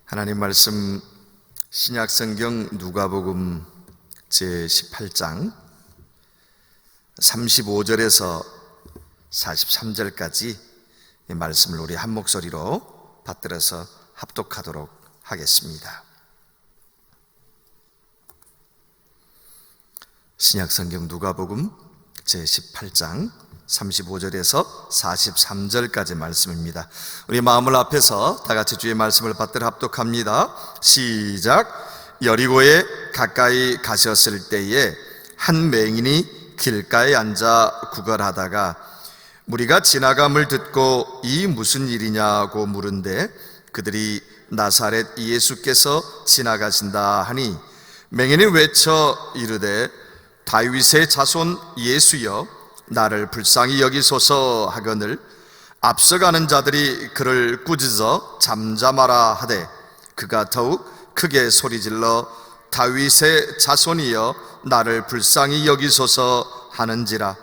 하나님 말씀 신약성경 누가복음 제18장 35절에서 43절까지 이 말씀을 우리 한 목소리로 받들어서 합독하도록 하겠습니다. 신약성경 누가복음 제18장 35절에서 43절까지 말씀입니다. 우리 마음을 앞에서 다 같이 주의 말씀을 받들어 합독합니다. 시작. 여리고에 가까이 가셨을 때에 한 맹인이 길가에 앉아 구걸하다가 무리가 지나감을 듣고 이 무슨 일이냐고 물은데 그들이 나사렛 예수께서 지나가신다 하니 맹인이 외쳐 이르되 다윗의 자손 예수여 나를 불쌍히 여기소서 하거늘 앞서가는 자들이 그를 꾸짖어 잠잠하라 하되 그가 더욱 크게 소리질러 다윗의 자손이여 나를 불쌍히 여기소서 하는지라.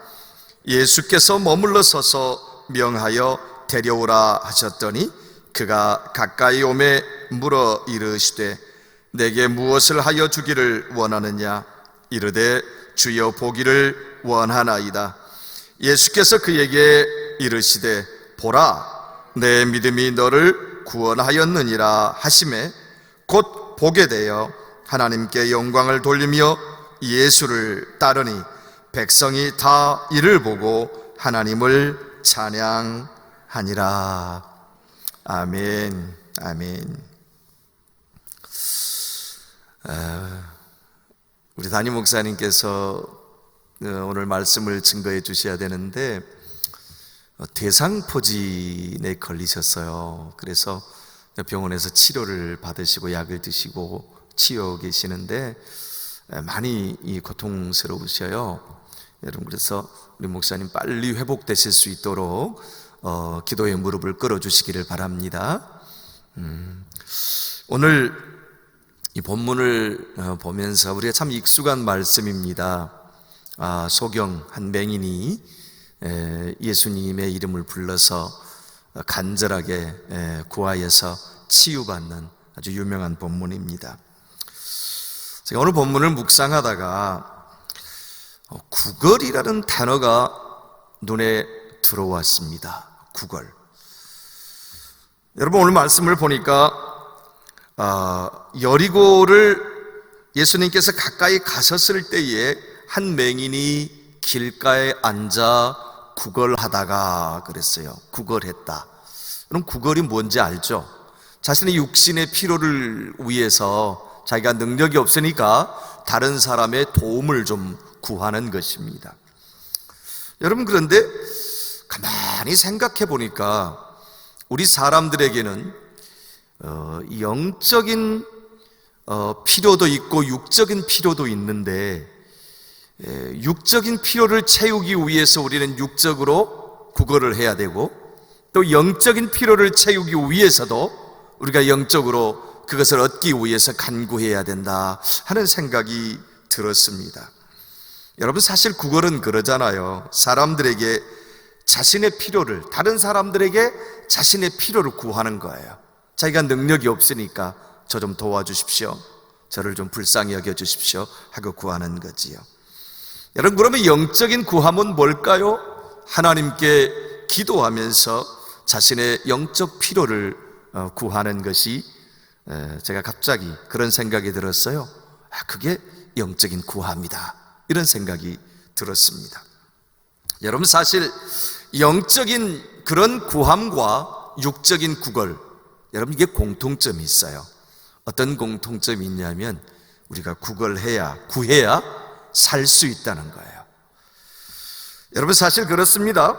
예수께서 머물러 서서 명하여 데려오라 하셨더니 그가 가까이 오매 물어 이르시되 내게 무엇을 하여 주기를 원하느냐. 이르되 주여 보기를 원하나이다. 예수께서 그에게 이르시되 보라 내 믿음이 너를 구원하였느니라 하시매 곧 보게 되어 하나님께 영광을 돌리며 예수를 따르니 백성이 다 이를 보고 하나님을 찬양하니라. 아멘. 아멘. 우리 담임 목사님께서 오늘 말씀을 증거해 주셔야 되는데 대상포진에 걸리셨어요. 그래서 병원에서 치료를 받으시고 약을 드시고 치유 계시는데 많이 고통스러우셔요. 여러분, 그래서 우리 목사님 빨리 회복되실 수 있도록 기도의 무릎을 꿇어주시기를 바랍니다. 오늘 이 본문을 보면서 우리가 참 익숙한 말씀입니다. 소경 한 맹인이 예수님의 이름을 불러서 간절하게 구하여서 치유받는 아주 유명한 본문입니다. 제가 오늘 본문을 묵상하다가 구걸이라는 단어가 눈에 들어왔습니다. 구걸. 여러분, 오늘 말씀을 보니까 여리고를 예수님께서 가까이 가셨을 때에 한 맹인이 길가에 앉아 구걸하다가 그랬어요. 구걸했다. 그럼 구걸이 뭔지 알죠? 자신의 육신의 필요를 위해서 자기가 능력이 없으니까 다른 사람의 도움을 좀 구하는 것입니다. 여러분, 그런데 가만히 생각해 보니까 우리 사람들에게는 영적인 필요도 있고 육적인 필요도 있는데 육적인 필요를 채우기 위해서 우리는 육적으로 구걸을 해야 되고 또 영적인 필요를 채우기 위해서도 우리가 영적으로 그것을 얻기 위해서 간구해야 된다 하는 생각이 들었습니다. 여러분, 사실 구걸은 그러잖아요. 사람들에게 자신의 필요를, 다른 사람들에게 자신의 필요를 구하는 거예요. 자기가 능력이 없으니까 저 좀 도와주십시오, 저를 좀 불쌍히 여겨주십시오 하고 구하는 거지요. 여러분, 그러면 영적인 구함은 뭘까요? 하나님께 기도하면서 자신의 영적 필요를 구하는 것이 제가 갑자기 그런 생각이 들었어요. 그게 영적인 구함이다, 이런 생각이 들었습니다. 여러분, 사실 영적인 그런 구함과 육적인 구걸, 여러분, 이게 공통점이 있어요. 어떤 공통점이 있냐면 우리가 구걸해야, 구해야 살 수 있다는 거예요. 여러분, 사실 그렇습니다.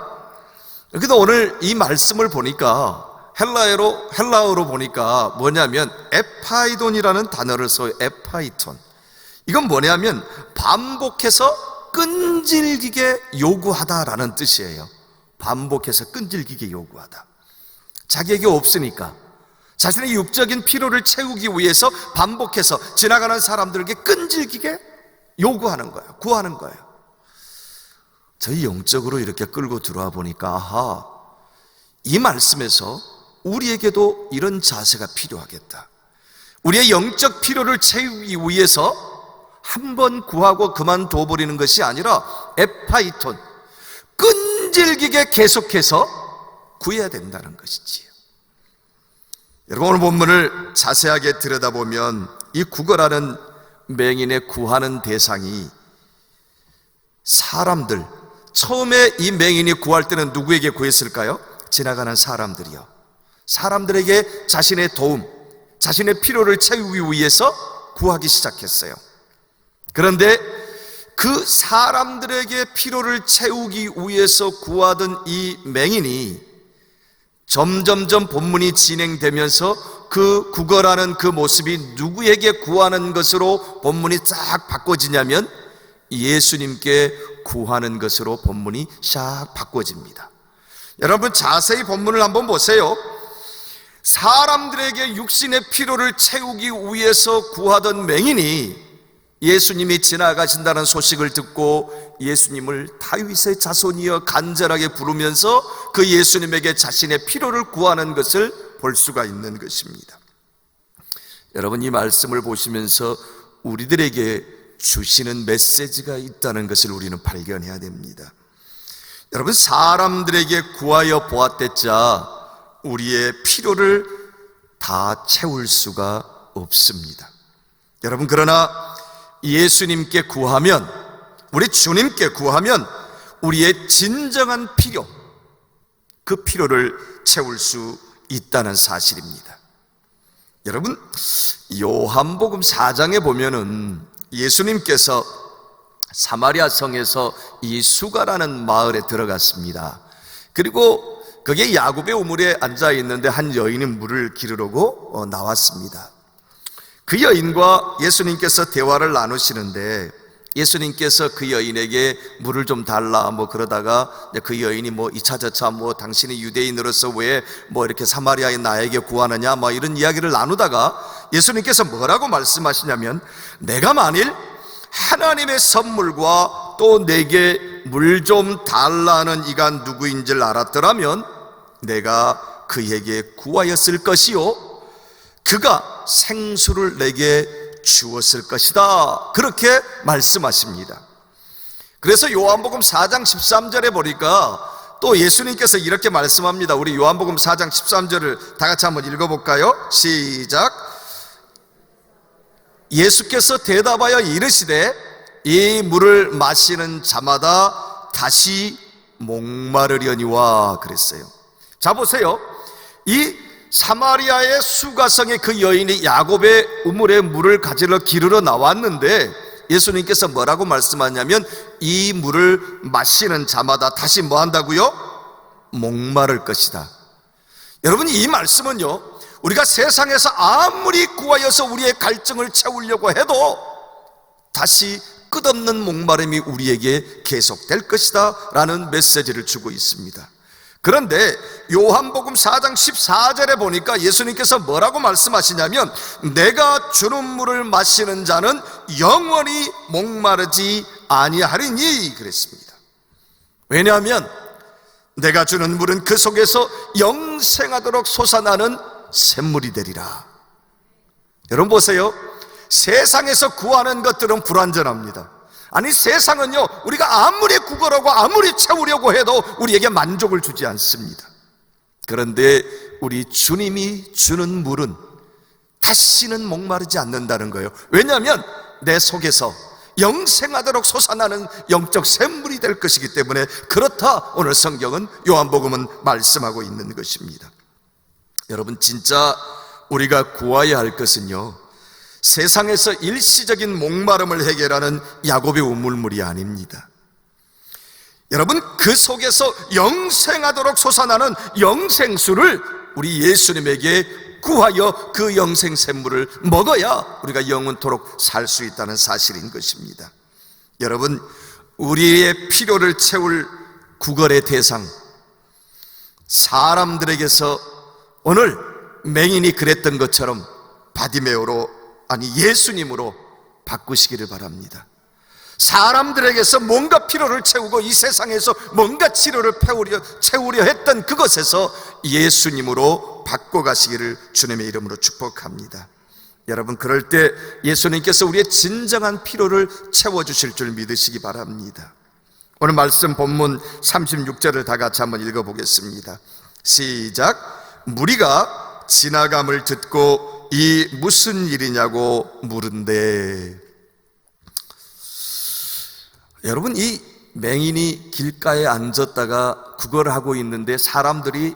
그래도 오늘 이 말씀을 보니까 헬라어로 보니까 뭐냐면 에파이돈이라는 단어를 써요. 에파이톤. 이건 뭐냐면 반복해서 끈질기게 요구하다라는 뜻이에요. 반복해서 끈질기게 요구하다. 자기에게 없으니까, 자신의 육적인 필요를 채우기 위해서 반복해서 지나가는 사람들에게 끈질기게 요구하는 거예요. 구하는 거예요. 저희 영적으로 이렇게 끌고 들어와 보니까 아하, 이 말씀에서 우리에게도 이런 자세가 필요하겠다. 우리의 영적 필요를 채우기 위해서 한 번 구하고 그만둬 버리는 것이 아니라 에파이톤, 끈질기게 계속해서 구해야 된다는 것이지요. 여러분, 오늘 본문을 자세하게 들여다보면 이 구걸하는 맹인의 구하는 대상이 사람들, 처음에 이 맹인이 구할 때는 누구에게 구했을까요? 지나가는 사람들이요. 사람들에게 자신의 도움, 자신의 필요를 채우기 위해서 구하기 시작했어요. 그런데 그 사람들에게 필요를 채우기 위해서 구하던 이 맹인이 점점점 본문이 진행되면서 그 구걸하는 그 모습이 누구에게 구하는 것으로 본문이 싹 바꿔지냐면 예수님께 구하는 것으로 본문이 싹 바꿔집니다. 여러분, 자세히 본문을 한번 보세요. 사람들에게 육신의 필요를 채우기 위해서 구하던 맹인이 예수님이 지나가신다는 소식을 듣고 예수님을 다윗의 자손이여 간절하게 부르면서 그 예수님에게 자신의 필요를 구하는 것을 볼 수가 있는 것입니다. 여러분, 이 말씀을 보시면서 우리들에게 주시는 메시지가 있다는 것을 우리는 발견해야 됩니다. 여러분, 사람들에게 구하여 보았댔자 우리의 필요를 다 채울 수가 없습니다. 여러분, 그러나 예수님께 구하면, 우리 주님께 구하면 우리의 진정한 필요, 그 필요를 채울 수 있다는 사실입니다. 여러분, 요한복음 4장에 보면은 예수님께서 사마리아 성에서 이 수가라는 마을에 들어갔습니다. 그리고 거기에 야곱의 우물에 앉아 있는데 한 여인이 물을 기르려고 나왔습니다. 그 여인과 예수님께서 대화를 나누시는데 예수님께서 그 여인에게 물을 좀 달라 그러다가 그 여인이 이차 저차 당신이 유대인으로서 왜 이렇게 사마리아의 나에게 구하느냐 이런 이야기를 나누다가 예수님께서 뭐라고 말씀하시냐면, 내가 만일 하나님의 선물과 또 내게 물 좀 달라는 이가 누구인지를 알았더라면 내가 그에게 구하였을 것이요 그가 생수를 내게 주었을 것이다, 그렇게 말씀하십니다. 그래서 요한복음 4장 13절에 보니까 또 예수님께서 이렇게 말씀합니다. 우리 요한복음 4장 13절을 다 같이 한번 읽어볼까요? 시작. 예수께서 대답하여 이르시되 이 물을 마시는 자마다 다시 목마르려니와 그랬어요. 자, 보세요. 이 사마리아의 수가성의 그 여인이 야곱의 우물에 물을 가지러 기르러 나왔는데 예수님께서 뭐라고 말씀하냐면 이 물을 마시는 자마다 다시 뭐 한다고요? 목마를 것이다. 여러분, 이 말씀은요, 우리가 세상에서 아무리 구하여서 우리의 갈증을 채우려고 해도 다시 끝없는 목마름이 우리에게 계속될 것이다 라는 메시지를 주고 있습니다. 그런데 요한복음 4장 14절에 보니까 예수님께서 뭐라고 말씀하시냐면 내가 주는 물을 마시는 자는 영원히 목마르지 아니하리니 그랬습니다. 왜냐하면 내가 주는 물은 그 속에서 영생하도록 솟아나는 샘물이 되리라. 여러분 보세요. 세상에서 구하는 것들은 불완전합니다. 아니, 세상은요, 우리가 아무리 구걸하고 아무리 채우려고 해도 우리에게 만족을 주지 않습니다. 그런데 우리 주님이 주는 물은 다시는 목마르지 않는다는 거예요. 왜냐하면 내 속에서 영생하도록 솟아나는 영적 샘물이 될 것이기 때문에 그렇다 오늘 성경은, 요한복음은 말씀하고 있는 것입니다. 여러분, 진짜 우리가 구해야 할 것은요, 세상에서 일시적인 목마름을 해결하는 야곱의 우물물이 아닙니다. 여러분, 그 속에서 영생하도록 솟아나는 영생수를 우리 예수님에게 구하여 그 영생샘물을 먹어야 우리가 영원토록 살 수 있다는 사실인 것입니다. 여러분, 우리의 필요를 채울 구걸의 대상, 사람들에게서 오늘 맹인이 그랬던 것처럼 바디메오로, 아니 예수님으로 바꾸시기를 바랍니다. 사람들에게서 뭔가 피로를 채우고 이 세상에서 뭔가 치료를 채우려 했던 그것에서 예수님으로 바꿔가시기를 주님의 이름으로 축복합니다. 여러분, 그럴 때 예수님께서 우리의 진정한 피로를 채워주실 줄 믿으시기 바랍니다. 오늘 말씀 본문 36절을 다 같이 한번 읽어보겠습니다. 시작. 무리가 지나감을 듣고 이 무슨 일이냐고 물은데, 여러분, 이 맹인이 길가에 앉았다가 구걸을 하고 있는데 사람들이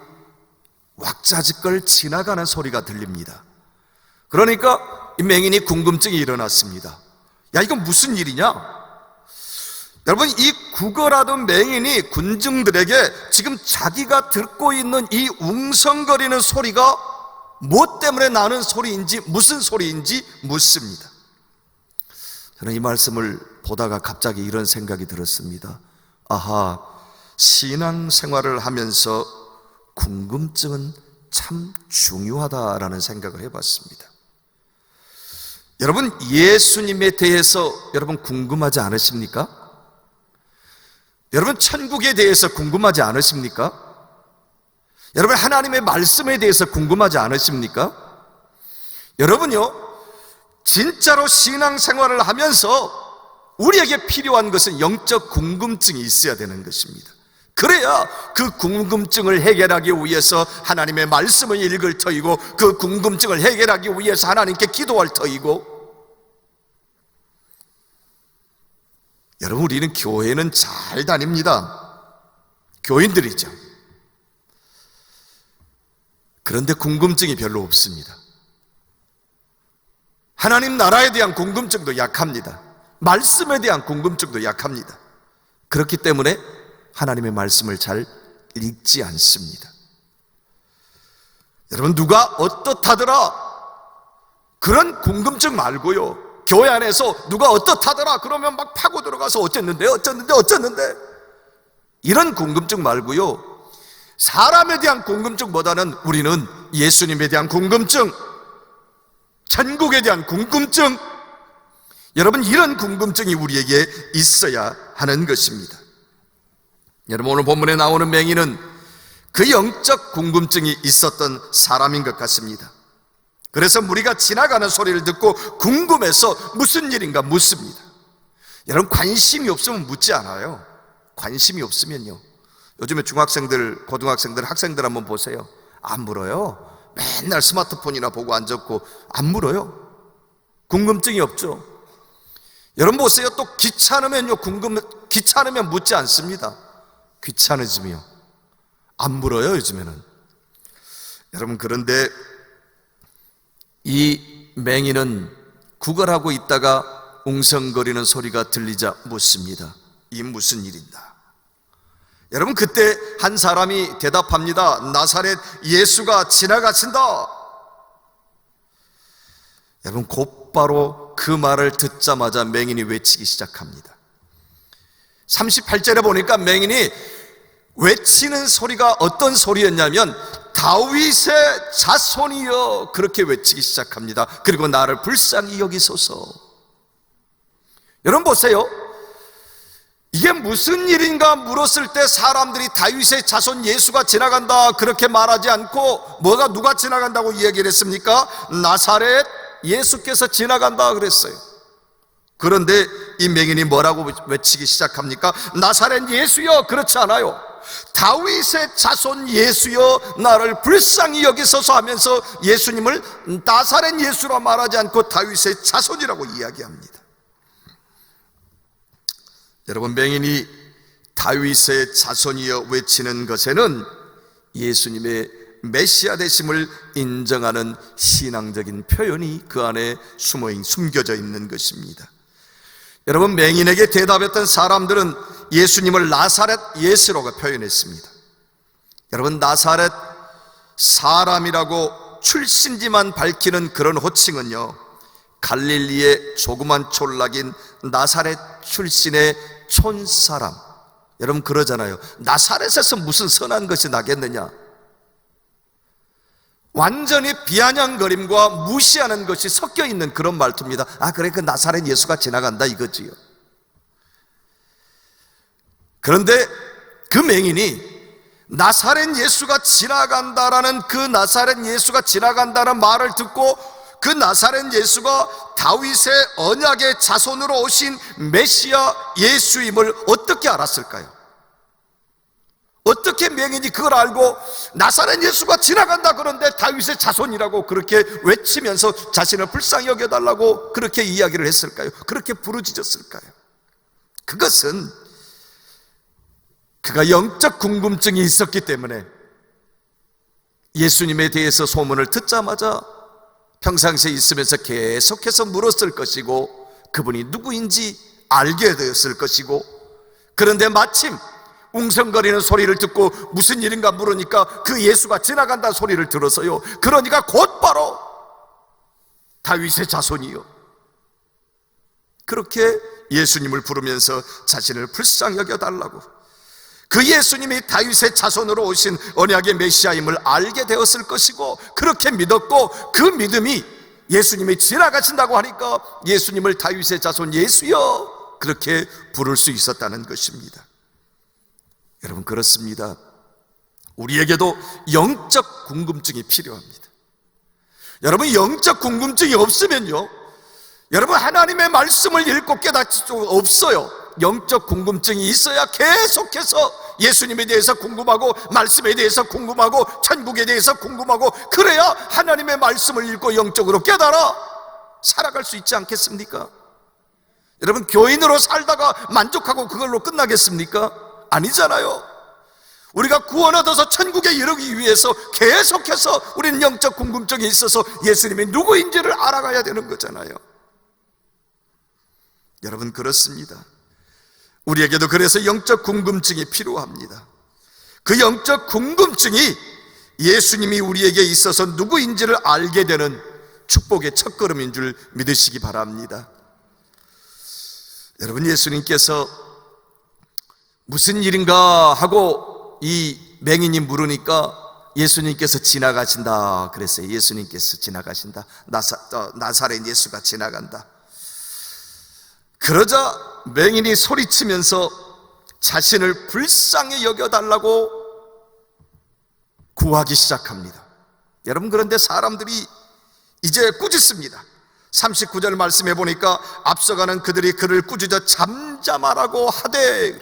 왁자지껄 지나가는 소리가 들립니다. 그러니까 이 맹인이 궁금증이 일어났습니다. 야, 이건 무슨 일이냐? 여러분, 이 구걸하던 맹인이 군중들에게 지금 자기가 듣고 있는 이 웅성거리는 소리가 뭐 때문에 나는 소리인지, 무슨 소리인지 묻습니다. 저는 이 말씀을 보다가 갑자기 이런 생각이 들었습니다. 아하, 신앙생활을 하면서 궁금증은 참 중요하다라는 생각을 해봤습니다. 여러분, 예수님에 대해서 여러분 궁금하지 않으십니까? 여러분, 천국에 대해서 궁금하지 않으십니까? 여러분, 하나님의 말씀에 대해서 궁금하지 않으십니까? 여러분요, 진짜로 신앙생활을 하면서 우리에게 필요한 것은 영적 궁금증이 있어야 되는 것입니다. 그래야 그 궁금증을 해결하기 위해서 하나님의 말씀을 읽을 터이고, 그 궁금증을 해결하기 위해서 하나님께 기도할 터이고. 여러분, 우리는 교회는 잘 다닙니다. 교인들이죠. 그런데 궁금증이 별로 없습니다. 하나님 나라에 대한 궁금증도 약합니다. 말씀에 대한 궁금증도 약합니다. 그렇기 때문에 하나님의 말씀을 잘 읽지 않습니다. 여러분, 누가 어떻다더라 그런 궁금증 말고요, 교회 안에서 누가 어떻다더라 그러면 막 파고 들어가서 어쨌는데 이런 궁금증 말고요, 사람에 대한 궁금증보다는 우리는 예수님에 대한 궁금증, 천국에 대한 궁금증, 여러분, 이런 궁금증이 우리에게 있어야 하는 것입니다. 여러분, 오늘 본문에 나오는 맹인은 그 영적 궁금증이 있었던 사람인 것 같습니다. 그래서 무리가 지나가는 소리를 듣고 궁금해서 무슨 일인가 묻습니다. 여러분, 관심이 없으면 묻지 않아요. 관심이 없으면요, 요즘에 중학생들, 고등학생들, 학생들 한번 보세요. 안 물어요. 맨날 스마트폰이나 보고 앉았고 안 물어요. 궁금증이 없죠. 여러분 보세요. 또 귀찮으면요, 귀찮으면 묻지 않습니다. 귀찮아지며 안 물어요, 요즘에는. 여러분, 그런데 이 맹인은 구걸하고 있다가 웅성거리는 소리가 들리자 묻습니다. 이 무슨 일인가? 여러분, 그때 한 사람이 대답합니다. 나사렛 예수가 지나가신다. 여러분, 곧바로 그 말을 듣자마자 맹인이 외치기 시작합니다. 38절에 보니까 맹인이 외치는 소리가 어떤 소리였냐면 다윗의 자손이여, 그렇게 외치기 시작합니다. 그리고 나를 불쌍히 여기소서. 여러분 보세요. 이게 무슨 일인가 물었을 때 사람들이 다윗의 자손 예수가 지나간다 그렇게 말하지 않고 누가 지나간다고 이야기를 했습니까? 나사렛 예수께서 지나간다 그랬어요. 그런데 이 맹인이 뭐라고 외치기 시작합니까? 나사렛 예수여. 그렇지 않아요. 다윗의 자손 예수여, 나를 불쌍히 여기소서 하면서 예수님을 나사렛 예수라 말하지 않고 다윗의 자손이라고 이야기합니다. 여러분, 맹인이 다윗의 자손이여 외치는 것에는 예수님의 메시아 되심을 인정하는 신앙적인 표현이 그 안에 숨겨져 있는 것입니다. 여러분, 맹인에게 대답했던 사람들은 예수님을 나사렛 예수라고 표현했습니다. 여러분, 나사렛 사람이라고 출신지만 밝히는 그런 호칭은요, 갈릴리의 조그만 촌락인 나사렛 출신의 촌사람. 여러분 그러잖아요. 나사렛에서 무슨 선한 것이 나겠느냐? 완전히 비아냥거림과 무시하는 것이 섞여 있는 그런 말투입니다. 아, 그래, 그 나사렛 예수가 지나간다 이거지요. 그런데 그 맹인이 나사렛 예수가 지나간다라는, 그 나사렛 예수가 지나간다는 말을 듣고 그 나사렛 예수가 다윗의 언약의 자손으로 오신 메시아 예수임을 어떻게 알았을까요? 어떻게 맹인이 그걸 알고 나사렛 예수가 지나간다 그런데 다윗의 자손이라고 그렇게 외치면서 자신을 불쌍히 여겨달라고 그렇게 이야기를 했을까요? 그렇게 부르짖었을까요? 그것은 그가 영적 궁금증이 있었기 때문에 예수님에 대해서 소문을 듣자마자 평상시에 있으면서 계속해서 물었을 것이고 그분이 누구인지 알게 되었을 것이고, 그런데 마침 웅성거리는 소리를 듣고 무슨 일인가 물으니까 그 예수가 지나간다는 소리를 들어서요, 그러니까 곧바로 다윗의 자손이요, 그렇게 예수님을 부르면서 자신을 불쌍히 여겨달라고, 그 예수님이 다윗의 자손으로 오신 언약의 메시아임을 알게 되었을 것이고, 그렇게 믿었고 그 믿음이 예수님이 지나가신다고 하니까 예수님을 다윗의 자손 예수여 그렇게 부를 수 있었다는 것입니다. 여러분, 그렇습니다. 우리에게도 영적 궁금증이 필요합니다. 여러분, 영적 궁금증이 없으면요, 여러분 하나님의 말씀을 읽고 깨닫을 수 없어요. 영적 궁금증이 있어야 계속해서 예수님에 대해서 궁금하고 말씀에 대해서 궁금하고 천국에 대해서 궁금하고, 그래야 하나님의 말씀을 읽고 영적으로 깨달아 살아갈 수 있지 않겠습니까? 여러분, 교인으로 살다가 만족하고 그걸로 끝나겠습니까? 아니잖아요. 우리가 구원 얻어서 천국에 이르기 위해서 계속해서 우리는 영적 궁금증이 있어서 예수님이 누구인지를 알아가야 되는 거잖아요. 여러분, 그렇습니다. 우리에게도 그래서 영적 궁금증이 필요합니다. 그 영적 궁금증이 예수님이 우리에게 있어서 누구인지를 알게 되는 축복의 첫걸음인 줄 믿으시기 바랍니다. 여러분, 예수님께서 무슨 일인가 하고 이 맹인이 물으니까 예수님께서 지나가신다 그랬어요. 예수님께서 지나가신다. 나사렛 예수가 지나간다. 그러자 맹인이 소리치면서 자신을 불쌍히 여겨달라고 구하기 시작합니다. 여러분, 그런데 사람들이 이제 꾸짖습니다. 39절 말씀해 보니까 앞서가는 그들이 그를 꾸짖어 잠잠하라고 하되,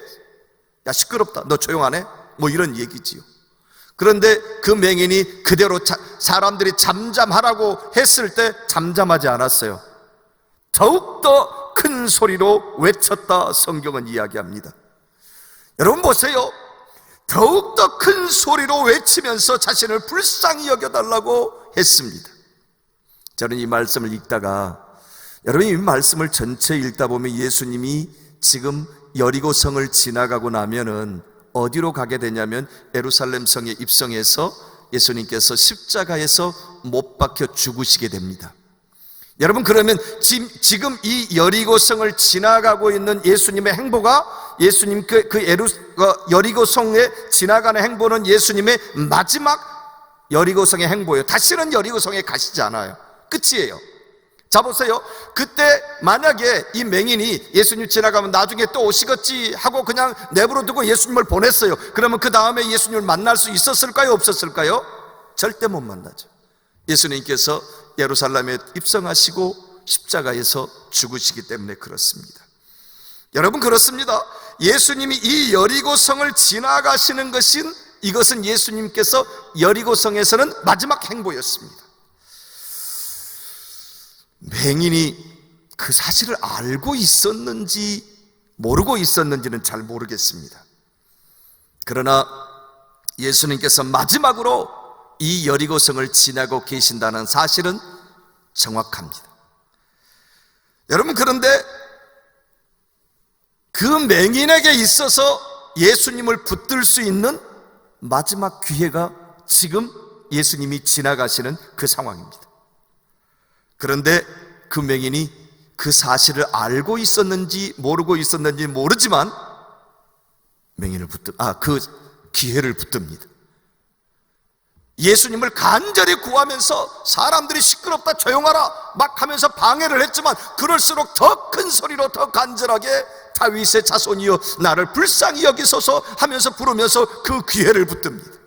야 시끄럽다, 너 조용하네, 뭐 이런 얘기지요. 그런데 그 맹인이 그대로 사람들이 잠잠하라고 했을 때 잠잠하지 않았어요. 더욱더 큰 소리로 외쳤다, 성경은 이야기합니다. 여러분 보세요. 더욱더 큰 소리로 외치면서 자신을 불쌍히 여겨달라고 했습니다. 저는 이 말씀을 읽다가, 여러분 이 말씀을 전체 읽다 보면 예수님이 지금 여리고성을 지나가고 나면은 어디로 가게 되냐면 예루살렘 성에 입성해서 예수님께서 십자가에서 못 박혀 죽으시게 됩니다. 여러분, 그러면 지금 이 여리고성을 지나가고 있는 예수님의 행보가, 예수님 여리고성에 지나가는 행보는 예수님의 마지막 여리고성의 행보예요. 다시는 여리고성에 가시지 않아요. 끝이에요. 자 보세요. 그때 만약에 이 맹인이 예수님 지나가면 나중에 또 오시겠지 하고 그냥 내버려 두고 예수님을 보냈어요. 그러면 그 다음에 예수님을 만날 수 있었을까요? 없었을까요? 절대 못 만나죠. 예수님께서 예루살렘에 입성하시고 십자가에서 죽으시기 때문에 그렇습니다. 여러분, 그렇습니다. 예수님이 이 여리고성을 지나가시는 것은, 이것은 예수님께서 여리고성에서는 마지막 행보였습니다. 맹인이 그 사실을 알고 있었는지 모르고 있었는지는 잘 모르겠습니다. 그러나 예수님께서 마지막으로 이 여리고성을 지나고 계신다는 사실은 정확합니다. 여러분, 그런데 그 맹인에게 있어서 예수님을 붙들 수 있는 마지막 기회가 지금 예수님이 지나가시는 그 상황입니다. 그런데 그 맹인이 그 사실을 알고 있었는지 모르고 있었는지 모르지만 그 기회를 붙듭니다. 예수님을 간절히 구하면서 사람들이 시끄럽다 조용하라 막 하면서 방해를 했지만 그럴수록 더 큰 소리로 더 간절하게 다윗의 자손이여 나를 불쌍히 여기소서 하면서 부르면서 그 기회를 붙듭니다.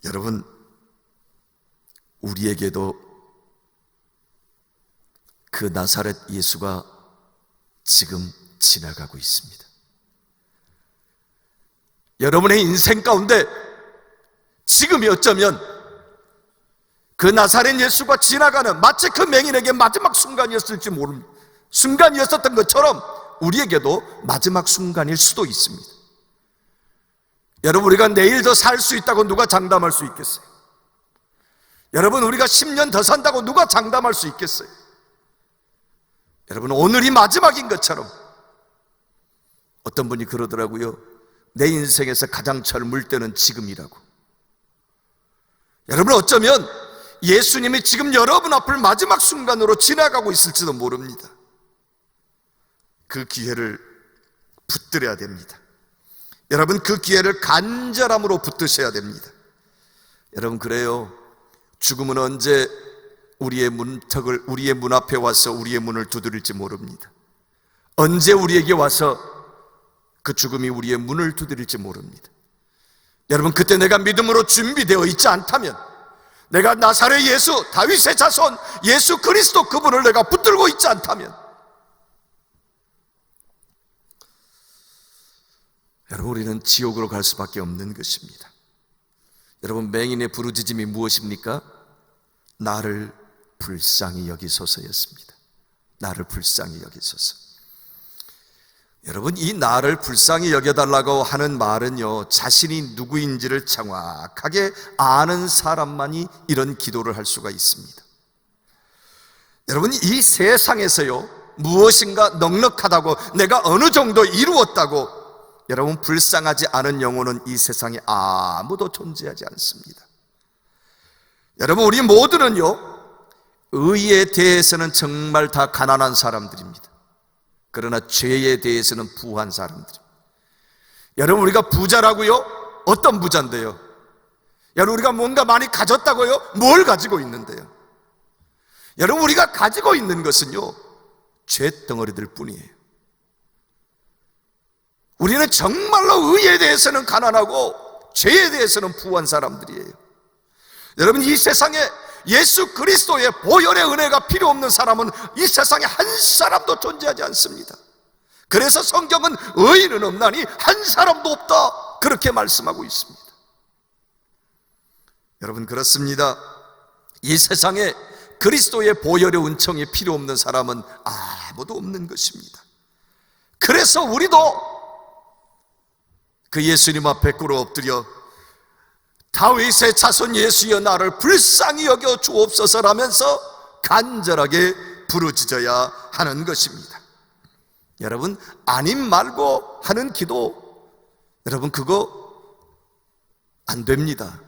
여러분, 우리에게도 그 나사렛 예수가 지금 지나가고 있습니다. 여러분의 인생 가운데 지금이 어쩌면 그 나사렛 예수가 지나가는 마치 그 맹인에게 마지막 순간이었을지 모릅니다. 순간이었었던 것처럼 우리에게도 마지막 순간일 수도 있습니다. 여러분, 우리가 내일 더 살 수 있다고 누가 장담할 수 있겠어요? 여러분, 우리가 10년 더 산다고 누가 장담할 수 있겠어요? 여러분, 오늘이 마지막인 것처럼 어떤 분이 그러더라고요. 내 인생에서 가장 젊을 때는 지금이라고. 여러분, 어쩌면 예수님이 지금 여러분 앞을 마지막 순간으로 지나가고 있을지도 모릅니다. 그 기회를 붙들어야 됩니다. 여러분, 그 기회를 간절함으로 붙드셔야 됩니다. 여러분, 그래요. 죽음은 언제 우리의 문 앞에 와서 우리의 문을 두드릴지 모릅니다. 언제 우리에게 와서 그 죽음이 우리의 문을 두드릴지 모릅니다. 여러분, 그때 내가 믿음으로 준비되어 있지 않다면, 내가 나사렛 예수, 다윗의 자손 예수 그리스도 그분을 내가 붙들고 있지 않다면, 여러분, 우리는 지옥으로 갈 수밖에 없는 것입니다. 여러분, 맹인의 부르짖음이 무엇입니까? 나를 불쌍히 여기소서였습니다. 나를 불쌍히 여기소서. 여러분, 이 나를 불쌍히 여겨달라고 하는 말은요, 자신이 누구인지를 정확하게 아는 사람만이 이런 기도를 할 수가 있습니다. 여러분, 이 세상에서요, 무엇인가 넉넉하다고, 내가 어느 정도 이루었다고 여러분 불쌍하지 않은 영혼은 이 세상에 아무도 존재하지 않습니다. 여러분, 우리 모두는요, 의에 대해서는 정말 다 가난한 사람들입니다. 그러나 죄에 대해서는 부한 사람들입니다. 여러분, 우리가 부자라고요? 어떤 부자인데요? 여러분, 우리가 뭔가 많이 가졌다고요? 뭘 가지고 있는데요? 여러분, 우리가 가지고 있는 것은요, 죄덩어리들 뿐이에요. 우리는 정말로 의에 대해서는 가난하고 죄에 대해서는 부한 사람들이에요. 여러분, 이 세상에 예수 그리스도의 보혈의 은혜가 필요 없는 사람은 이 세상에 한 사람도 존재하지 않습니다. 그래서 성경은 의인은 없나니 한 사람도 없다, 그렇게 말씀하고 있습니다. 여러분, 그렇습니다. 이 세상에 그리스도의 보혈의 은총이 필요 없는 사람은 아무도 없는 것입니다. 그래서 우리도 그 예수님 앞에 꿇어 엎드려 다윗의 자손 예수여 나를 불쌍히 여겨 주옵소서라면서 간절하게 부르짖어야 하는 것입니다. 여러분, 아님 말고 하는 기도, 여러분, 그거 안 됩니다.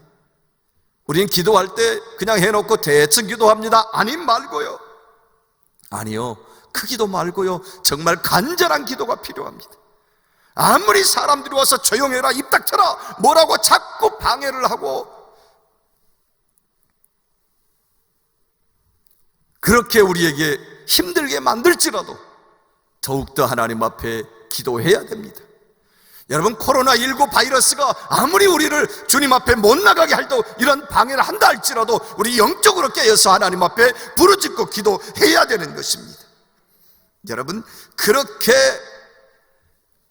우리는 기도할 때 그냥 해놓고 대충 기도합니다. 아님 말고요. 아니요, 그 기도 말고요, 정말 간절한 기도가 필요합니다. 아무리 사람들이 와서 조용해라, 입 닥쳐라, 뭐라고 자꾸 방해를 하고 그렇게 우리에게 힘들게 만들지라도 더욱더 하나님 앞에 기도해야 됩니다. 여러분, 코로나19 바이러스가 아무리 우리를 주님 앞에 못 나가게 할도 이런 방해를 한다 할지라도 우리 영적으로 깨어서 하나님 앞에 부르짖고 기도해야 되는 것입니다. 여러분, 그렇게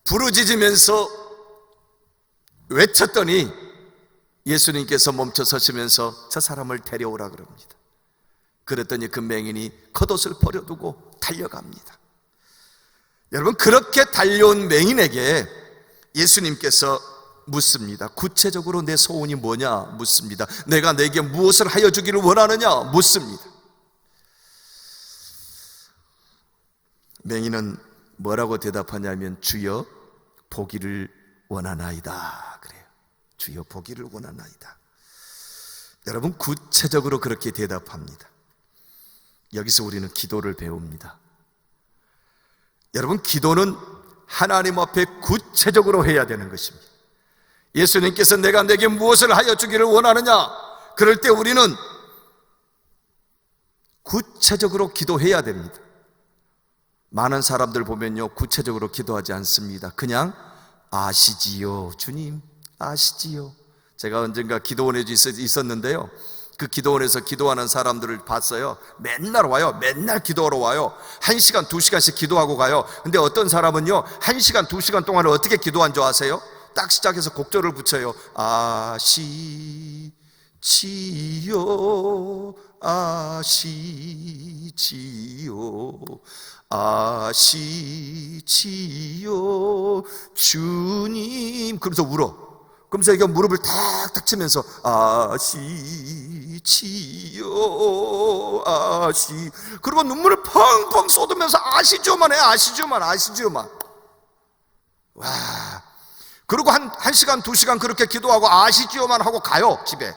부르짖으면서 외쳤더니 예수님께서 멈춰 서시면서 저 사람을 데려오라 그럽니다. 그랬더니 그 맹인이 겉옷을 버려두고 달려갑니다. 여러분, 그렇게 달려온 맹인에게 예수님께서 묻습니다. 구체적으로 내 소원이 뭐냐 묻습니다. 내가 내게 무엇을 하여 주기를 원하느냐 묻습니다. 맹인은 뭐라고 대답하냐면 주여 보기를 원하나이다 그래요. 주여 보기를 원하나이다. 여러분, 구체적으로 그렇게 대답합니다. 여기서 우리는 기도를 배웁니다. 여러분, 기도는 하나님 앞에 구체적으로 해야 되는 것입니다. 예수님께서 내가 내게 무엇을 하여 주기를 원하느냐? 그럴 때 우리는 구체적으로 기도해야 됩니다. 많은 사람들 보면요, 구체적으로 기도하지 않습니다. 그냥 아시지요, 주님 아시지요. 제가 언젠가 기도원에 있었는데요, 그 기도원에서 기도하는 사람들을 봤어요. 맨날 와요. 맨날 기도하러 와요. 1시간, 2시간씩 기도하고 가요. 근데 어떤 사람은요, 1시간, 2시간 동안을 어떻게 기도한 줄 아세요? 딱 시작해서 곡절을 붙여요. 아시지요, 아시지요, 아시지요, 주님. 그러면서 울어. 그러면서 이게 무릎을 탁탁 치면서 아시지요, 아시. 그리고 눈물을 펑펑 쏟으면서 아시죠만 해. 아시죠만, 아시죠만. 와. 그리고 한 시간, 2시간 그렇게 기도하고 아시지요만 하고 가요, 집에.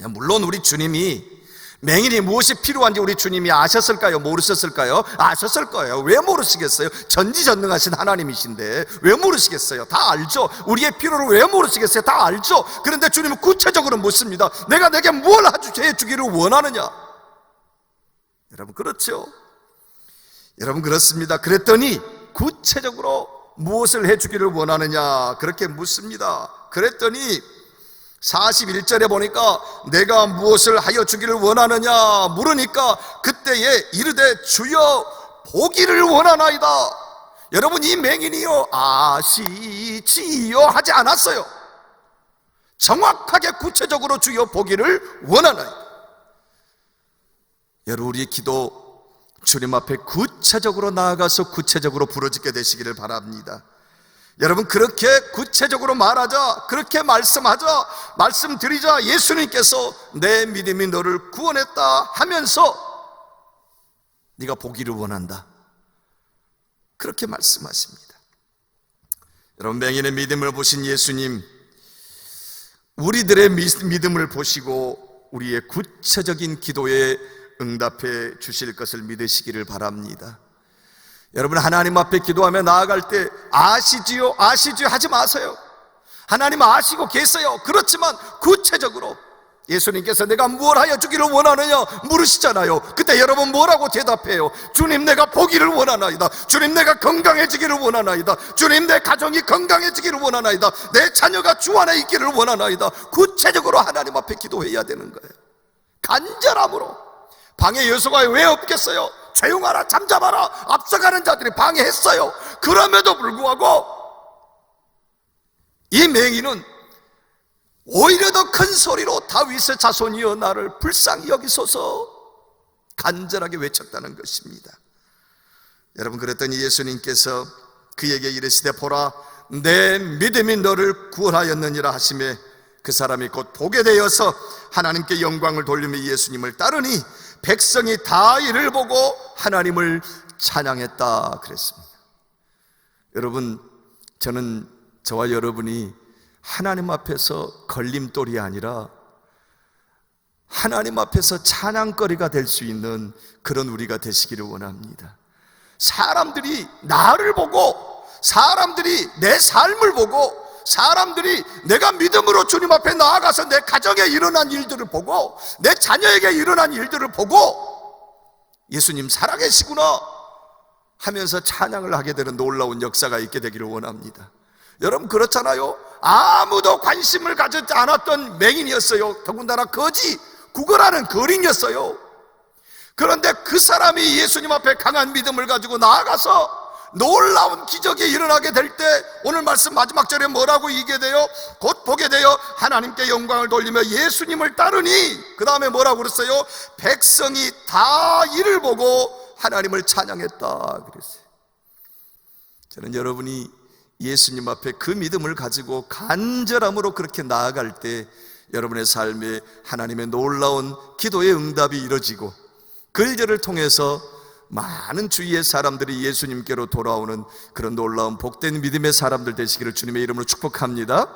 물론 우리 주님이 맹인이 무엇이 필요한지 우리 주님이 아셨을까요? 모르셨을까요? 아셨을 거예요. 왜 모르시겠어요? 전지전능하신 하나님이신데 왜 모르시겠어요? 다 알죠. 우리의 필요를 왜 모르시겠어요? 다 알죠. 그런데 주님은 구체적으로 묻습니다. 내가 내게 뭘 해주기를 원하느냐? 여러분 그렇죠? 여러분 그렇습니다. 그랬더니 구체적으로 무엇을 해주기를 원하느냐? 그렇게 묻습니다. 그랬더니 41절에 보니까 내가 무엇을 하여 주기를 원하느냐 물으니까 그때에 이르되 주여 보기를 원하나이다. 여러분 이 맹인이요 아시지요 하지 않았어요. 정확하게 구체적으로 주여 보기를 원하나이다. 여러분 우리의 기도 주님 앞에 구체적으로 나아가서 구체적으로 부르짖게 되시기를 바랍니다. 여러분 그렇게 구체적으로 말하자, 그렇게 말씀하자, 말씀드리자 예수님께서 내 믿음이 너를 구원했다 하면서 네가 보기를 원한다, 그렇게 말씀하십니다. 여러분 맹인의 믿음을 보신 예수님, 우리들의 믿음을 보시고 우리의 구체적인 기도에 응답해 주실 것을 믿으시기를 바랍니다. 여러분 하나님 앞에 기도하며 나아갈 때 아시지요, 아시지요 하지 마세요. 하나님 아시고 계세요. 그렇지만 구체적으로 예수님께서 내가 뭘 하여 주기를 원하느냐 물으시잖아요. 그때 여러분 뭐라고 대답해요? 주님 내가 보기를 원하나이다. 주님 내가 건강해지기를 원하나이다. 주님 내 가정이 건강해지기를 원하나이다. 내 자녀가 주 안에 있기를 원하나이다. 구체적으로 하나님 앞에 기도해야 되는 거예요. 간절함으로. 방해 요소가 왜 없겠어요? 조용하라, 잠잠하라, 앞서가는 자들이 방해했어요. 그럼에도 불구하고 이 맹인은 오히려 더 큰 소리로 다윗의 자손이여 나를 불쌍히 여기소서 간절하게 외쳤다는 것입니다. 여러분 그랬더니 예수님께서 그에게 이르시되 보라 내 믿음이 너를 구원하였느니라 하시매 그 사람이 곧 보게 되어서 하나님께 영광을 돌리며 예수님을 따르니 백성이 다 이를 보고 하나님을 찬양했다 그랬습니다. 여러분 저는 저와 여러분이 하나님 앞에서 걸림돌이 아니라 하나님 앞에서 찬양거리가 될 수 있는 그런 우리가 되시기를 원합니다. 사람들이 나를 보고, 사람들이 내 삶을 보고, 사람들이 내가 믿음으로 주님 앞에 나아가서 내 가정에 일어난 일들을 보고, 내 자녀에게 일어난 일들을 보고 예수님 살아계시구나 하면서 찬양을 하게 되는 놀라운 역사가 있게 되기를 원합니다. 여러분 그렇잖아요. 아무도 관심을 가지지 않았던 맹인이었어요. 더군다나 거지 구걸하는 거린이었어요. 그런데 그 사람이 예수님 앞에 강한 믿음을 가지고 나아가서 놀라운 기적이 일어나게 될 때 오늘 말씀 마지막 절에 뭐라고 이게 돼요? 곧 보게 되어 하나님께 영광을 돌리며 예수님을 따르니 그 다음에 뭐라고 그랬어요? 백성이 다 이를 보고 하나님을 찬양했다 그랬어요. 저는 여러분이 예수님 앞에 그 믿음을 가지고 간절함으로 그렇게 나아갈 때 여러분의 삶에 하나님의 놀라운 기도의 응답이 이루어지고 그 일들을 통해서 많은 주위의 사람들이 예수님께로 돌아오는 그런 놀라운 복된 믿음의 사람들 되시기를 주님의 이름으로 축복합니다.